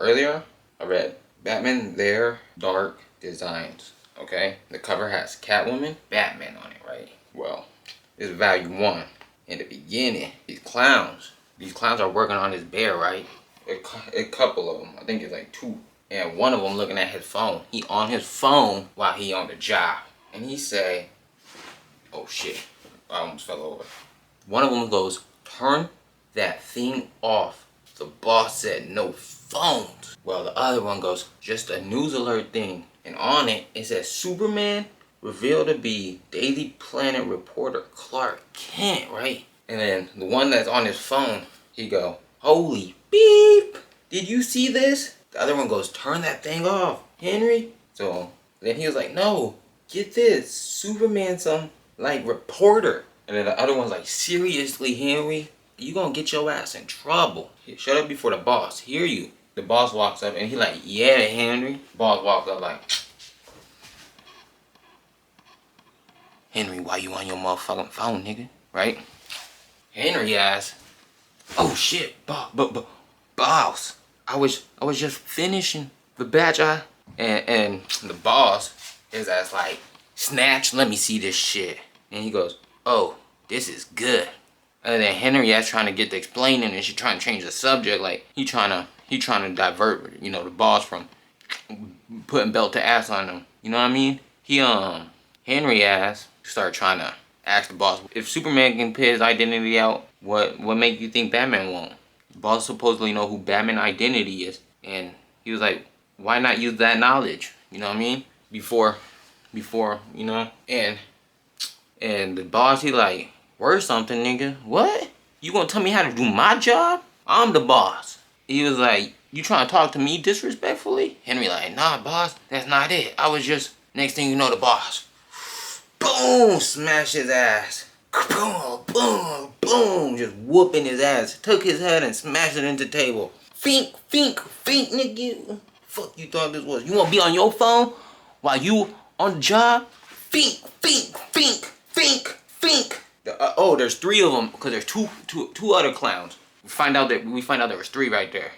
earlier I read Batman Their Dark Designs. Okay, the cover has Catwoman, Batman on it, right? Well, it's value 1. In the beginning, these clowns are working on this bear, right? A couple of them, I think it's like 2. And one of them looking at his phone. He on his phone while he on the job. And he say, oh shit, I almost fell over. One of them goes, turn that thing off. The boss said no phones. Well, the other one goes, just a news alert thing. And on it, it says Superman revealed to be Daily Planet reporter Clark Kent, right? And then the one that's on his phone, he go, holy beep, did you see this? The other one goes, turn that thing off, Henry. So then he was like, no, get this, Superman some like reporter. And then the other one's like, seriously, Henry, you gonna get your ass in trouble. Shut up before the boss hear you. The boss walks up and he like, yeah, Henry. Boss walks up like, Henry, why you on your motherfucking phone, nigga? Right? Henry asks, oh shit, boss. I was just finishing the batch and the boss, his ass like, snatch, let me see this shit. And he goes, oh, this is good. And then Henry ass trying to get to explaining and she trying to change the subject, like he trying to divert, you know, the boss from putting belt to ass on him. You know what I mean? Henry ass started trying to ask the boss, if Superman can put his identity out, what make you think Batman won't? The boss supposedly know who Batman identity is, and he was like, why not use that knowledge? You know what I mean? Before, you know? And the boss, he like, word something, nigga. What? You gonna tell me how to do my job? I'm the boss. He was like, you trying to talk to me disrespectfully? Henry like, nah, boss, that's not it. I was just, next thing you know, the boss. Boom! Smash his ass. Boom, boom, boom. Just whooping his ass. Took his head and smashed it into the table. Fink, nigga. Fuck you thought this was? You wanna be on your phone while you on the job? Fink. Oh, there's 3 of them because there's two other clowns. We find out there was 3 right there,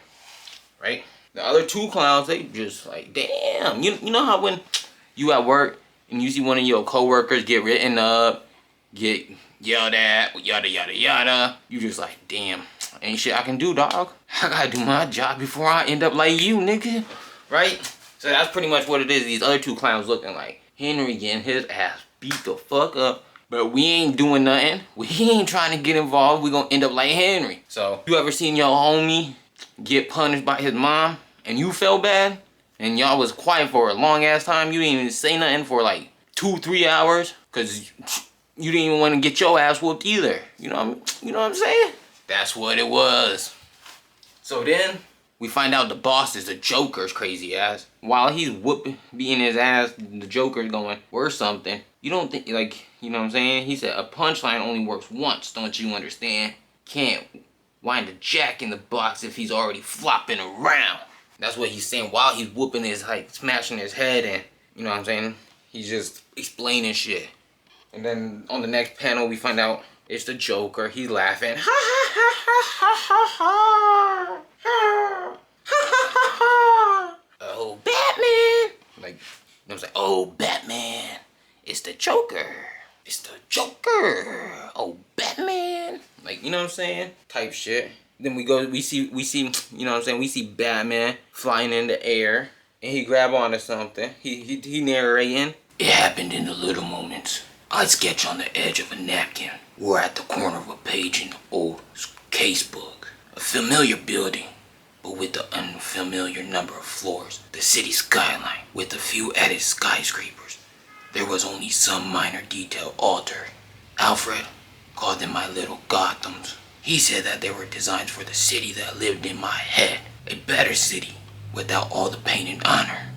right? The other 2 clowns, they just like, damn. You know how when you at work and you see one of your coworkers get written up, get yelled at, yada, you just like, damn, ain't shit I can do, dog. I gotta do my job before I end up like you, nigga, right? So that's pretty much what it is. These other 2 clowns looking like Henry getting his ass beat the fuck up. But we ain't doing nothing. We ain't trying to get involved. We gonna end up like Henry. So, you ever seen your homie get punished by his mom and you felt bad? And y'all was quiet for a long ass time. You didn't even say nothing for like 2-3 hours. Cause you didn't even want to get your ass whooped either. You know what I'm saying? That's what it was. So then, we find out the boss is the Joker's crazy ass. While he's beating his ass, the Joker's going, or something. You don't think, like, you know what I'm saying? He said, a punchline only works once, don't you understand? Can't wind a jack in the box if he's already flopping around. That's what he's saying while he's whooping his, like, smashing his head and, you know what I'm saying? He's just explaining shit. And then on the next panel, we find out it's the Joker. He's laughing. Ha ha ha ha ha ha ha. Oh, Batman. Like, you know what I'm saying? Oh, Batman. It's the Joker. It's the Joker. Oh, Batman. Like, you know what I'm saying? Type shit. Then we see, you know what I'm saying? We see Batman flying in the air. And he grab onto something. He narrating. It happened in the little moments. I'd sketch on the edge of a napkin or at the corner of a page in the old casebook. A familiar building, but with the unfamiliar number of floors. The city skyline with a few added skyscrapers. There was only some minor detail altered. Alfred called them my little Gothams. He said that they were designs for the city that lived in my head. A better city without all the pain and honor.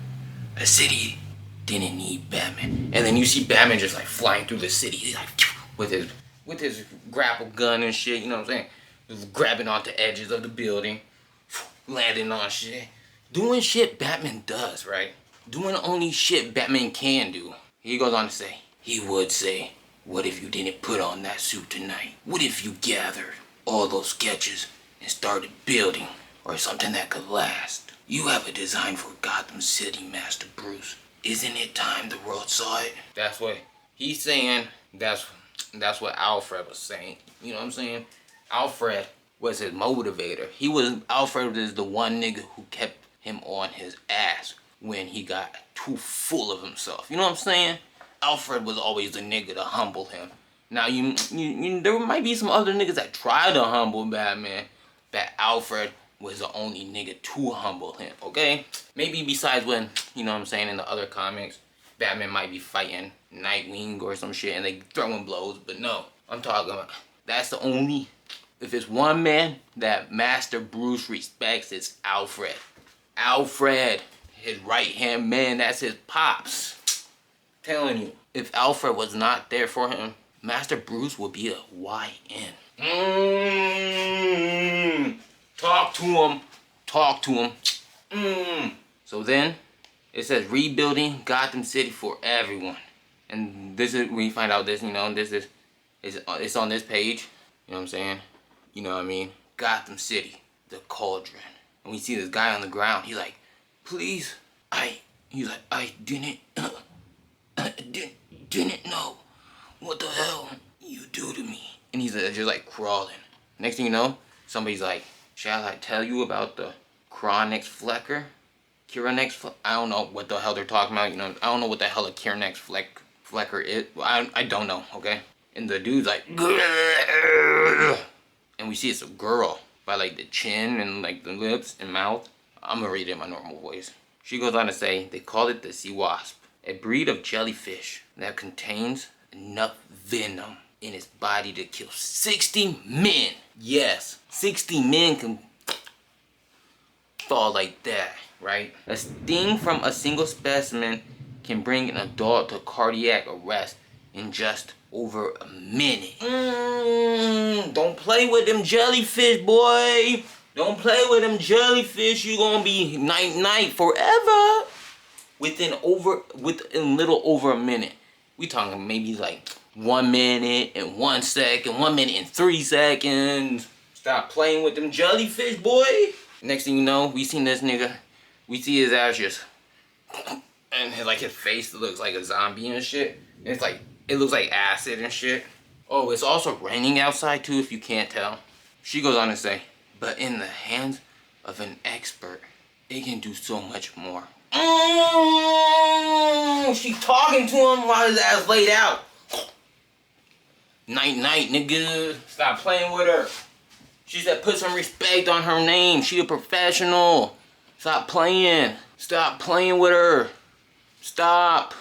A city didn't need Batman. And then you see Batman just like flying through the city. He's like with his grapple gun and shit, you know what I'm saying? Just grabbing onto edges of the building, landing on shit. Doing shit Batman does, right? Doing only shit Batman can do. He goes on to say, he would say, what if you didn't put on that suit tonight? What if you gathered all those sketches and started building or something that could last? You have a design for Gotham City, Master Bruce. Isn't it time the world saw it? That's what he's saying. That's what Alfred was saying. You know what I'm saying? Alfred was his motivator. Alfred is the one nigga who kept him on his ass when he got too full of himself. You know what I'm saying? Alfred was always the nigga to humble him. Now you there might be some other niggas that try to humble Batman, but Alfred was the only nigga to humble him, okay? Maybe besides when, you know what I'm saying, in the other comics, Batman might be fighting Nightwing or some shit and they throwing blows, but no. I'm talking about, that's the only, if it's one man that Master Bruce respects, it's Alfred. Alfred, his right-hand man, that's his pops. Telling you, if Alfred was not there for him, Master Bruce would be a YN. Talk to him. Talk to him. So then, it says rebuilding Gotham City for everyone. And this is, we find out this, you know, it's on this page. You know what I'm saying? You know what I mean? Gotham City, the cauldron. And we see this guy on the ground. He's like, please, I didn't know what the hell you do to me. And he's just like crawling. Next thing you know, somebody's like, shall I tell you about the Kiranex Flecker? I don't know what the hell they're talking about. You know, I don't know what the hell a Kiranex Flecker is. I don't know, okay? And the dude's like, grrr. And we see it's a girl by like the chin and like the lips and mouth. I'm gonna read it in my normal voice. She goes on to say, they call it the sea wasp, a breed of jellyfish that contains enough venom in its body to kill 60 men. Yes, 60 men can fall like that, right? A sting from a single specimen can bring an adult to cardiac arrest in just over a minute. Don't play with them jellyfish, boy. Don't play with them jellyfish. You gonna be night forever within little over a minute. We talking maybe like 1 minute and 1 second, 1 minute and 3 seconds. Stop playing with them jellyfish, boy. Next thing you know, we seen this nigga. We see his ass just, and his face looks like a zombie and shit. And it's like, it looks like acid and shit. Oh, it's also raining outside too, if you can't tell. She goes on to say, but in the hands of an expert, it can do so much more. She talking to him while his ass laid out. Night, nigga. Stop playing with her. She said put some respect on her name. She a professional. Stop playing. Stop playing with her. Stop.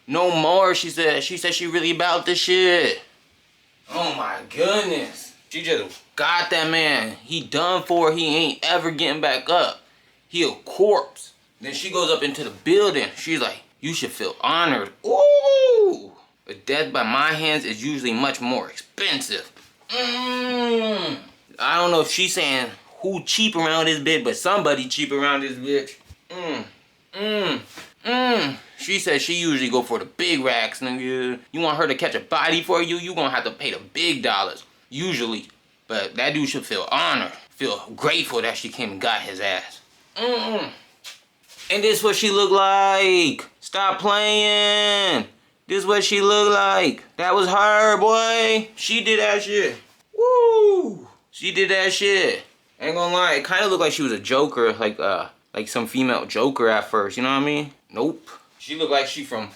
No more, she said. She said she really about this shit. Oh my goodness. She just got that man. He done for. He ain't ever getting back up. He a corpse. Then she goes up into the building. She's like, you should feel honored. Ooh. A death by my hands is usually much more expensive. I don't know if she's saying who cheap around this bitch, but somebody cheap around this bitch. She said she usually go for the big racks, nigga. You want her to catch a body for you, you gonna have to pay the big dollars. Usually. But that dude should feel honored. Feel grateful that she came and got his ass. And this what she look like. Stop playing. This what she look like. That was her, boy. She did that shit. Woo. She did that shit. Ain't gonna lie, it kind of looked like she was a Joker, like some female Joker at first, you know what I mean? Nope. She looked like she from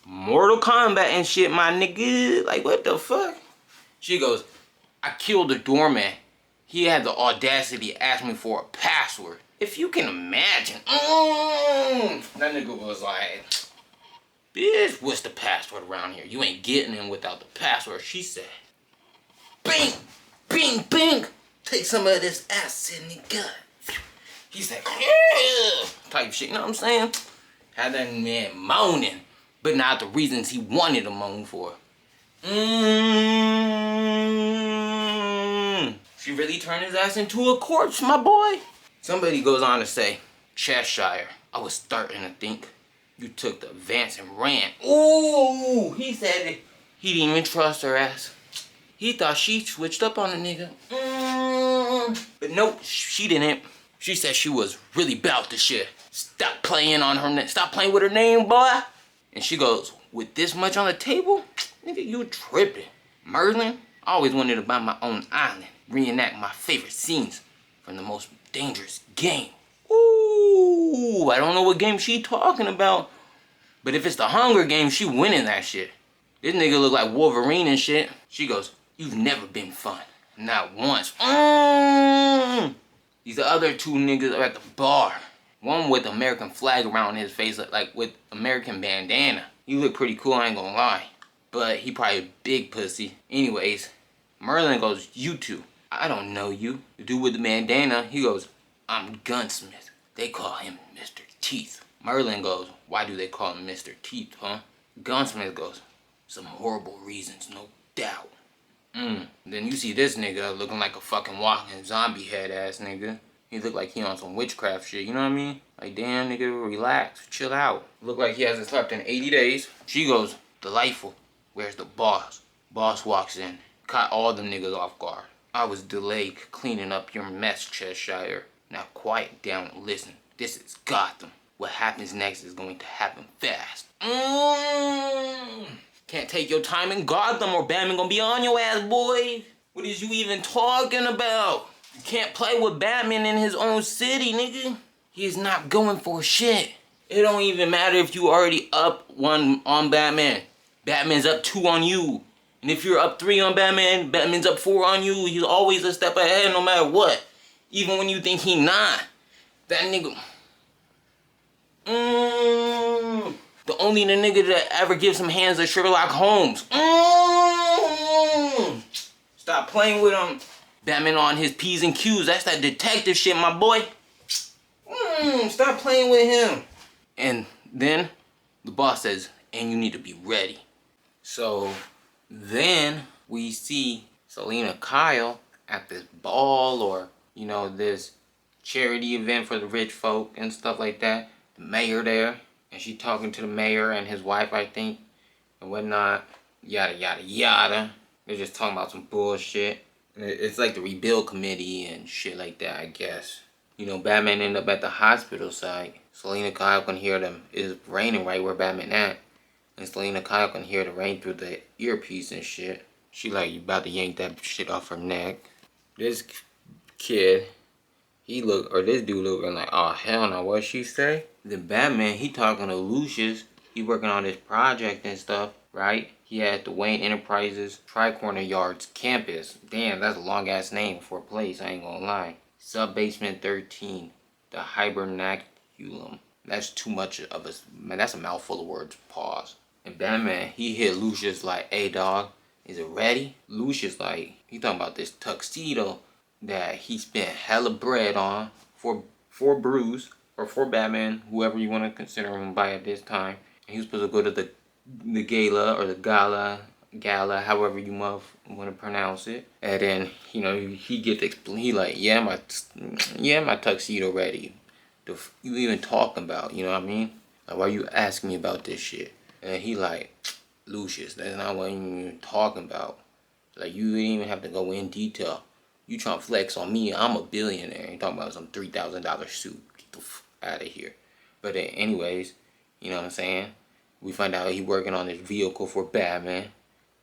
Mortal Kombat and shit, my nigga. Like, what the fuck? She goes, I killed the doorman. He had the audacity to ask me for a password. If you can imagine. That nigga was like, bitch, what's the password around here? You ain't getting in without the password, she said. Bing, bing, bing. Take some of this acid in the gut. He said, yeah, type shit, you know what I'm saying? Had that man moaning, but not the reasons he wanted to moan for. She really turned his ass into a corpse, my boy. Somebody goes on to say, Cheshire, I was starting to think you took the advance and ran. Ooh, he said it. He didn't even trust her ass. He thought she switched up on the nigga. But nope, she didn't. She said she was really about the shit. Stop playing on her name. Stop playing with her name, boy. And she goes, with this much on the table? Nigga, you tripping. Merlin, I always wanted to buy my own island. Reenact my favorite scenes from the most dangerous game. Ooh, I don't know what game she talking about. But if it's the Hunger Games, she winning that shit. This nigga look like Wolverine and shit. She goes, you've never been fun. Not once. These other two niggas are at the bar. One with American flag around his face, like with American bandana. He look pretty cool, I ain't gonna lie. But he probably a big pussy. Anyways, Merlin goes, you two, I don't know you. The dude with the bandana, he goes, I'm Gunsmith. They call him Mr. Teeth. Merlin goes, why do they call him Mr. Teeth, huh? Gunsmith goes, some horrible reasons, no doubt. Then you see this nigga looking like a fucking walking zombie head ass nigga. He look like he on some witchcraft shit, you know what I mean? Like, damn nigga, relax, chill out. Look like he hasn't slept in 80 days. She goes, delightful. Where's the boss? Boss walks in, caught all them niggas off guard. I was delayed cleaning up your mess, Cheshire. Now quiet down and listen. This is Gotham. What happens next is going to happen fast. Can't take your time in Gotham or Batman gonna be on your ass, boy. What is you even talking about? You can't play with Batman in his own city, nigga. He is not going for shit. It don't even matter if you already up 1 on Batman. Batman's up 2 on you. And if you're up 3 on Batman, Batman's up 4 on you. He's always a step ahead no matter what. Even when you think he not. That nigga... The only nigga that ever gives him hands is Sherlock Holmes. Stop playing with him. Batman on his P's and Q's. That's that detective shit, my boy. Stop playing with him. And then the boss says, and you need to be ready. So then we see Selina Kyle at this ball or, you know, this charity event for the rich folk and stuff like that. The mayor there. And she talking to the mayor and his wife, I think, and whatnot. Yada, yada, yada. They're just talking about some bullshit. It's like the rebuild committee and shit like that, I guess. You know, Batman ended up at the hospital site. Selina Kyle can hear them. It's raining right where Batman at. And Selina Kyle can hear the rain through the earpiece and shit. She like, you about to yank that shit off her neck. This kid, this dude looking like, oh hell no, what she say? The Batman, he talking to Lucius. He working on this project and stuff, right? He had the Wayne Enterprises Tricorner Yards campus. Damn, that's a long ass name for a place, I ain't gonna lie. Sub-Basement 13, the Hibernaculum. That's too much of a, man, that's a mouthful of words, pause. And Batman, he hit Lucius like, hey dog, is it ready? Lucius like, he talking about this tuxedo that he spent hella bread on for Bruce, or for Batman, whoever you want to consider him by at this time. And he was supposed to go to the gala, or the gala, however you want to pronounce it. And then, you know, he gets explain. He like, yeah, my tuxedo ready. You even talking about, you know what I mean? Like, why you asking me about this shit? And he like, Lucius, that's not what you're talking about. Like, you didn't even have to go in detail. You trying to flex on me? I'm a billionaire. You talking about some $3,000 suit? Get the f out of here. But anyways, you know what I'm saying? We find out he working on this vehicle for Batman.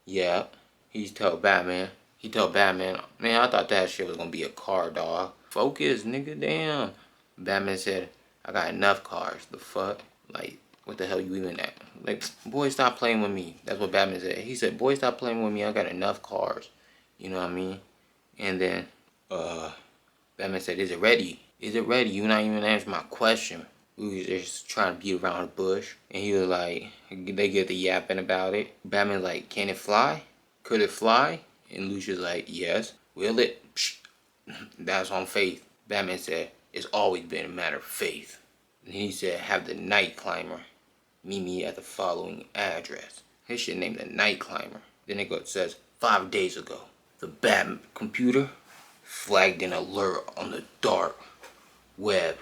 Yeah, he tell Batman, man, I thought that shit was gonna be a car, dog. Focus, nigga, damn. Batman said, I got enough cars. The fuck? Like, what the hell you even at? Like, boy, stop playing with me. That's what Batman said. He said, boy, stop playing with me. I got enough cars. You know what I mean? And then, Batman said, is it ready? Is it ready? You're not even answering my question. We was just trying to beat around the bush. And he was like, they get the yapping about it. Batman's like, can it fly? Could it fly? And Lucius like, yes. Will it? Psh. That's on faith. Batman said, it's always been a matter of faith. And he said, have the Night Climber meet me at the following address. His shit named the Night Climber. Then it says, 5 days ago, the Bat computer flagged an alert on the dark web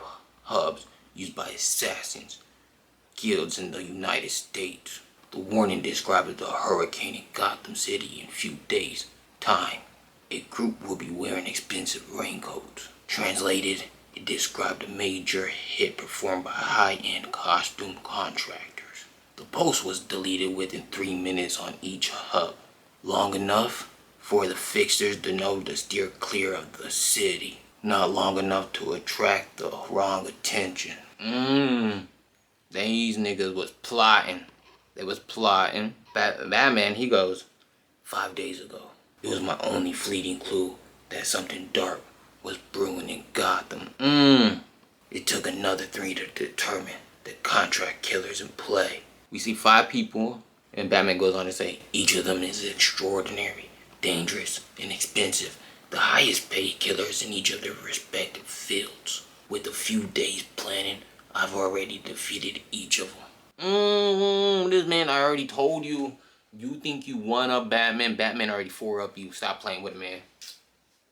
hubs used by assassins guilds in the United States. The warning describes a hurricane in Gotham City in a few days' time. A group will be wearing expensive raincoats. Translated, It described a major hit performed by high-end costume contractors. The post was deleted within 3 minutes on each hub, long enough for the fixers to know to steer clear of the city, not long enough to attract the wrong attention. These niggas was plotting. They was plotting. Batman, he goes, 5 days ago, it was my only fleeting clue that something dark was brewing in Gotham. It took another 3 to determine the contract killers in play. We see 5 people, and Batman goes on to say, each of them is extraordinary, dangerous, and expensive. The highest paid killers in each of their respective fields. With a few days planning, I've already defeated each of them. This man, I already told you. You think you won up Batman? Batman already 4 up you. Stop playing with it, man.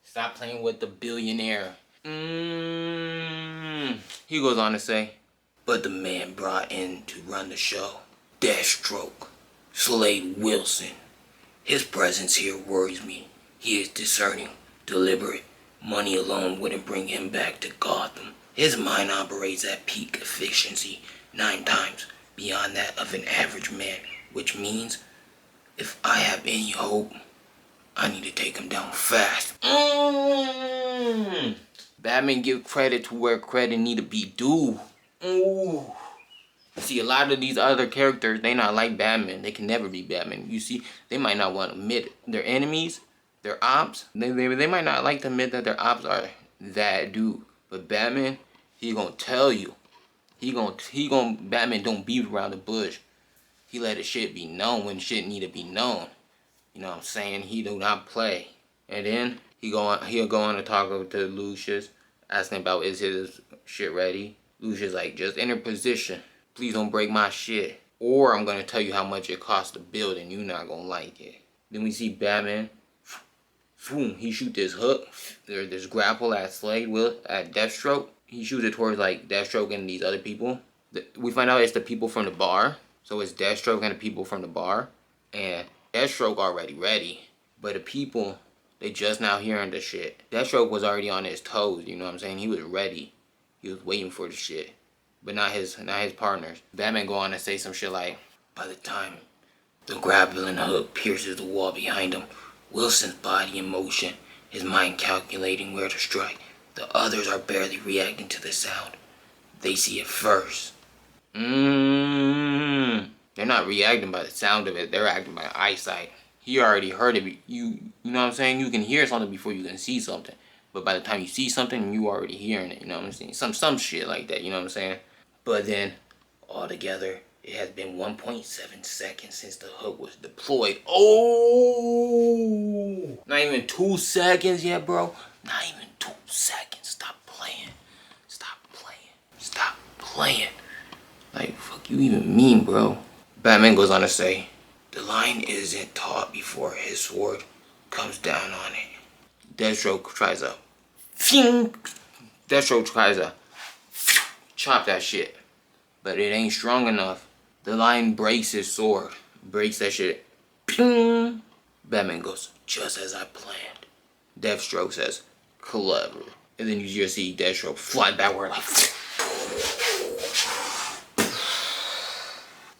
Stop playing with the billionaire. He goes on to say, but the man brought in to run the show, Deathstroke, Slade Wilson. His presence here worries me. He is discerning, deliberate. Money alone wouldn't bring him back to Gotham. His mind operates at peak efficiency, 9 times beyond that of an average man, which means if I have any hope, I need to take him down fast. Batman give credit to where credit need to be due. See, a lot of these other characters, they not like Batman. They can never be Batman. You see, they might not want to admit their enemies, their ops. They might not like to admit that their ops are that dude. But Batman, he gonna tell you. Batman don't beat around the bush. He let the shit be known when shit need to be known. You know what I'm saying? He do not play. And then he'll go on to talk to Lucius, asking about is his shit ready. Lucius like, just enter position. Please don't break my shit. Or I'm gonna tell you how much it costs to build and you're not gonna like it. Then we see Batman. Boom, he shoot this hook. This grapple at Slade at Deathstroke. He shoots it towards like Deathstroke and these other people. We find out it's the people from the bar. So it's Deathstroke and the people from the bar. And Deathstroke already ready. But the people, they just now hearing the shit. Deathstroke was already on his toes, you know what I'm saying? He was ready. He was waiting for the shit. But not his partners. Batman go on and say some shit like, by the time the grappling hook pierces the wall behind him, Wilson's body in motion, his mind calculating where to strike. The others are barely reacting to the sound. They see it first. They're not reacting by the sound of it. They're acting by eyesight. He already heard it. You know what I'm saying? You can hear something before you can see something. But by the time you see something, you already hearing it. You know what I'm saying? Some shit like that. You know what I'm saying? But then, altogether, it has been 1.7 seconds since the hook was deployed. Oh! Not even 2 seconds yet, bro. Not even 2 seconds. Stop playing. Stop playing. Stop playing. Like, fuck you even mean, bro? Batman goes on to say, the line isn't taut before his sword comes down on it. Deathstroke tries to chop that shit. But it ain't strong enough. The lion breaks his sword. Breaks that shit. Ping! Batman goes, just as I planned. Deathstroke says, clever. And then you just see Deathstroke fly backward like...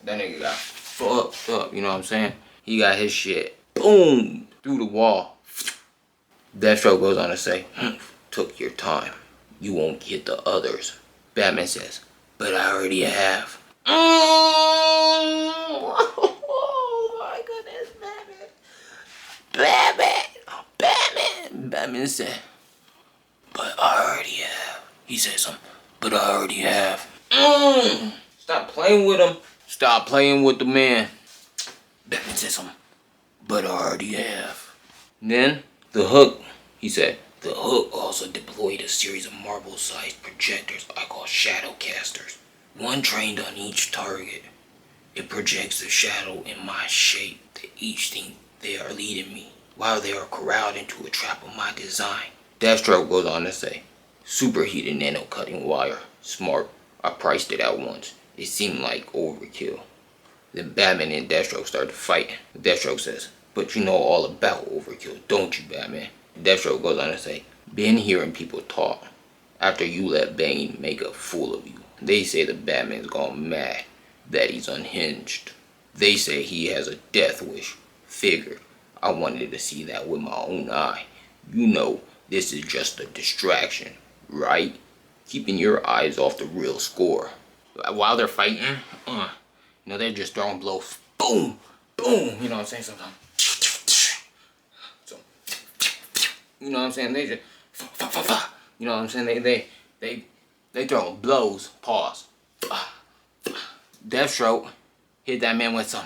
That nigga got fucked up, you know what I'm saying? He got his shit, boom, through the wall. Deathstroke goes on to say, took your time. You won't get the others. Batman says, but I already have. Oh my goodness, Batman. Batman said, but I already have. He said something, but I already have. Stop playing with him. Stop playing with the man. Batman said something, but I already have. Then, the hook, he said, the hook also deployed a series of marble-sized projectors I call shadow casters. One trained on each target. It projects the shadow in my shape to each thing they are leading me, while they are corralled into a trap of my design. Deathstroke goes on to say, superheated nano cutting wire. Smart. I priced it out once. It seemed like overkill. Then Batman and Deathstroke started fighting. Deathstroke says, but you know all about overkill, don't you, Batman? Deathstroke goes on to say, been hearing people talk. after you let Bane make a fool of you. They say the Batman's gone mad, that he's unhinged. They say he has a death wish. Figure, I wanted to see that with my own eye. You know, this is just a distraction, right? Keeping your eyes off the real score. While they're fighting, they're just throwing blows. Boom, boom. You know what I'm saying? Sometimes. So, you know what I'm saying? They just, you know what I'm saying? They throw blows. Pause. Deathstroke hit that man with some.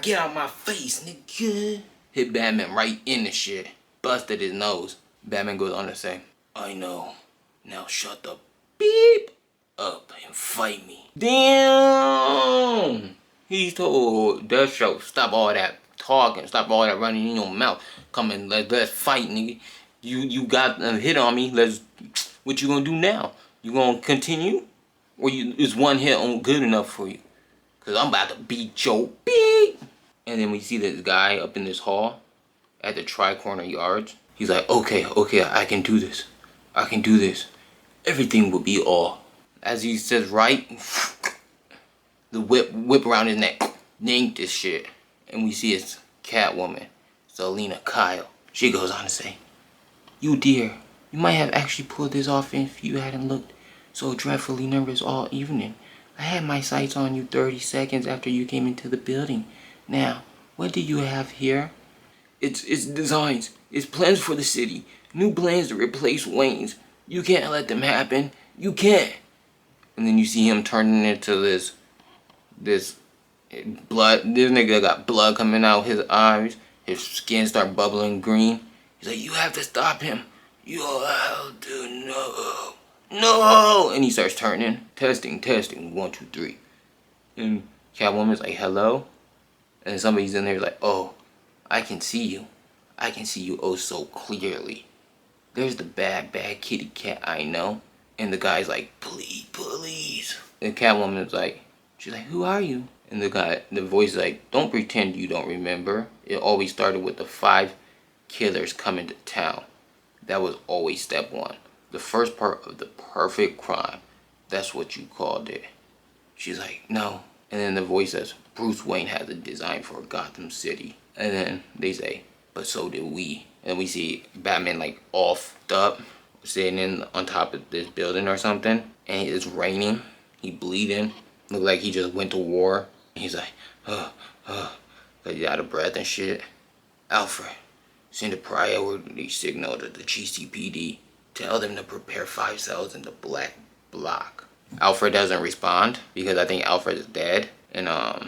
Get out my face, nigga. Hit Batman right in the shit. Busted his nose. Batman goes on to say, I know. Now shut the beep up and fight me. Damn! He told Deathstroke, stop all that talking, stop all that running in your mouth. Come and let's fight, nigga. You got a hit on me. What you gonna do now? You gonna continue? Or is one hit on good enough for you? Cause I'm about to beat your beat. And then we see this guy up in this hall at the Tri-Corner Yards. He's like, okay, I can do this. I can do this. Everything will be all. As he says, right, the whip around his neck, yanked this shit. And we see his Catwoman, Selina Kyle. She goes on to say, you dear, you might have actually pulled this off if you hadn't looked so dreadfully nervous all evening. I had my sights on you 30 seconds after you came into the building. Now, what do you have here? It's designs. It's plans for the city. New plans to replace Wayne's. You can't let them happen. You can't. And then you see him turning into this blood. This nigga got blood coming out his eyes. His skin start bubbling green. He's like, you have to stop him. You have to know. No! And he starts turning. Testing. 1, 2, 3. And Catwoman's like, hello? And somebody's in there like, oh, I can see you. I can see you oh so clearly. There's the bad kitty cat I know. And the guy's like, please. And Catwoman's like, she's like, who are you? And the voice is like, don't pretend you don't remember. It always started with the 5 killers coming to town. That was always step 1. The first part of the perfect crime. That's what you called it. She's like, no. And then the voice says, Bruce Wayne has a design for Gotham City. And then they say, but so did we. And we see Batman like offed up, sitting on top of this building or something. And it's raining. He bleeding. Look like he just went to war. And he's like, cause he's out of breath and shit. Alfred, send a priority signal to the GCPD. Tell them to prepare 5 cells in the black block. Alfred doesn't respond because I think Alfred is dead. And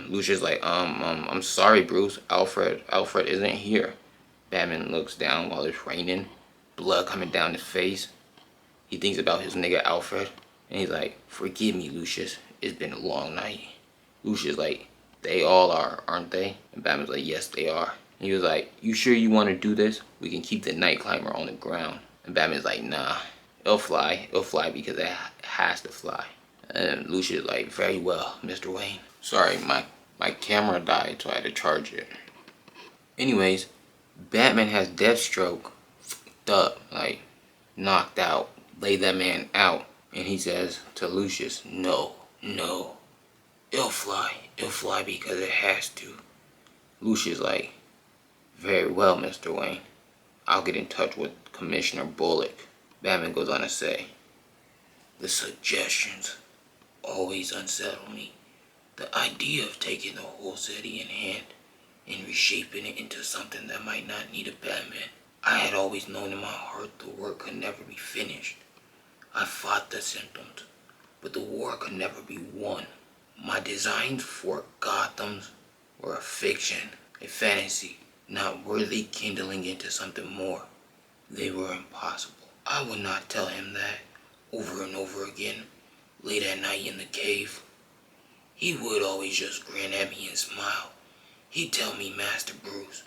Lucius like, I'm sorry, Bruce. Alfred isn't here. Batman looks down while it's raining. Blood coming down his face. He thinks about his nigga Alfred. And he's like, forgive me, Lucius. It's been a long night. Lucius like, they all are, aren't they? And Batman's like, yes, they are. And he was like, you sure you want to do this? We can keep the night climber on the ground. And Batman's like, nah, it'll fly. It'll fly because it has to fly. And Lucius like, very well, Mr. Wayne. Sorry, my camera died, so I had to charge it. Anyways, Batman has Deathstroke fucked up, like knocked out, laid that man out. And he says to Lucius, no, it'll fly because it has to. Lucius like, very well, Mr. Wayne. I'll get in touch with Commissioner Bullock. Batman goes on to say, the suggestions always unsettle me. The idea of taking the whole city in hand and reshaping it into something that might not need a Batman. I had always known in my heart the work could never be finished. I fought the symptoms, but the war could never be won. My designs for Gothams were a fiction, a fantasy, not worthy kindling into something more. They were impossible. I would not tell him that over and over again, late at night in the cave. He would always just grin at me and smile. He'd tell me, Master Bruce,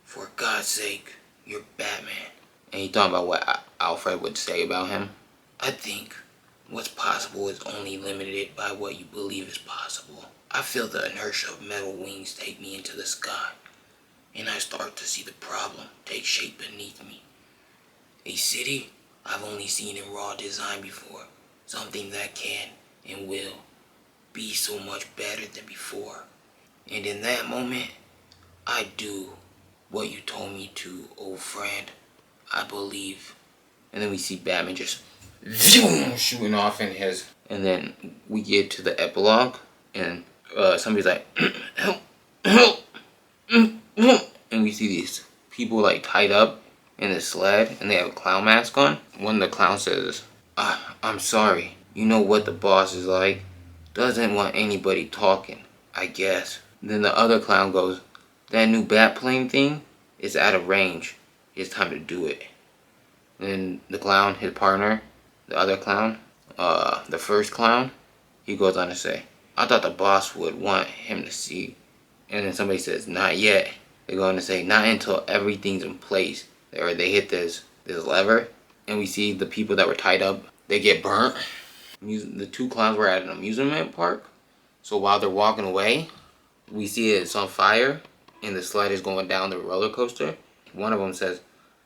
for God's sake, you're Batman. And he talking about what Alfred would say about him. I think what's possible is only limited by what you believe is possible. I feel the inertia of metal wings take me into the sky, and I start to see the problem take shape beneath me. A city I've only seen in raw design before. Something that can and will be so much better than before. And in that moment, I do what you told me to, old friend. I believe. And then we see Batman just zoom, shooting off in his. And then we get to the epilogue, and somebody's like, help, help, and we see these people like tied up in the sled, and they have a clown mask on. One of the clowns says, I'm sorry. You know what the boss is like. Doesn't want anybody talking, I guess. And then the other clown goes, that new bat plane thing is out of range. It's time to do it. And then the clown, his partner, the other clown, the first clown, he goes on to say, I thought the boss would want him to see. And then somebody says, not yet. They go on to say, not until everything's in place. Or they hit this lever, and we see the people that were tied up, they get burnt. The two clowns were at an amusement park. So while they're walking away, we see it's on fire, and the sled is going down the roller coaster. One of them says,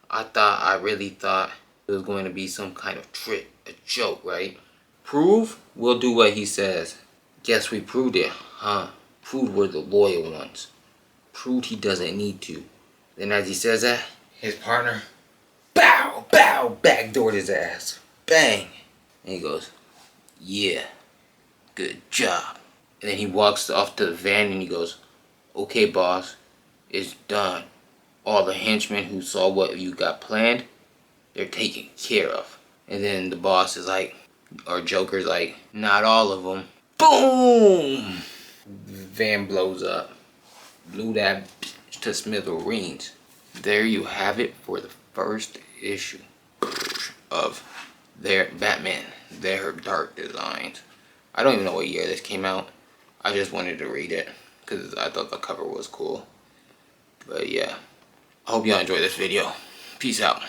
I really thought it was going to be some kind of trick, a joke, right? Prove we'll do what he says. Guess we proved it, huh? Proved we're the loyal ones. Proved he doesn't need to. Then as he says that, his partner, bow, backdoored his ass. Bang. And he goes, yeah, good job. And then he walks off to the van and he goes, okay, boss, it's done. All the henchmen who saw what you got planned, they're taken care of. And then the boss is like, or Joker's like, not all of them. Boom! The van blows up. Blew that bitch to smithereens. There you have it for the first issue of their Batman, their Dark Designs. I don't even know what year this came out. I just wanted to read it because I thought the cover was cool. But yeah, I hope y'all enjoyed this video. Peace out.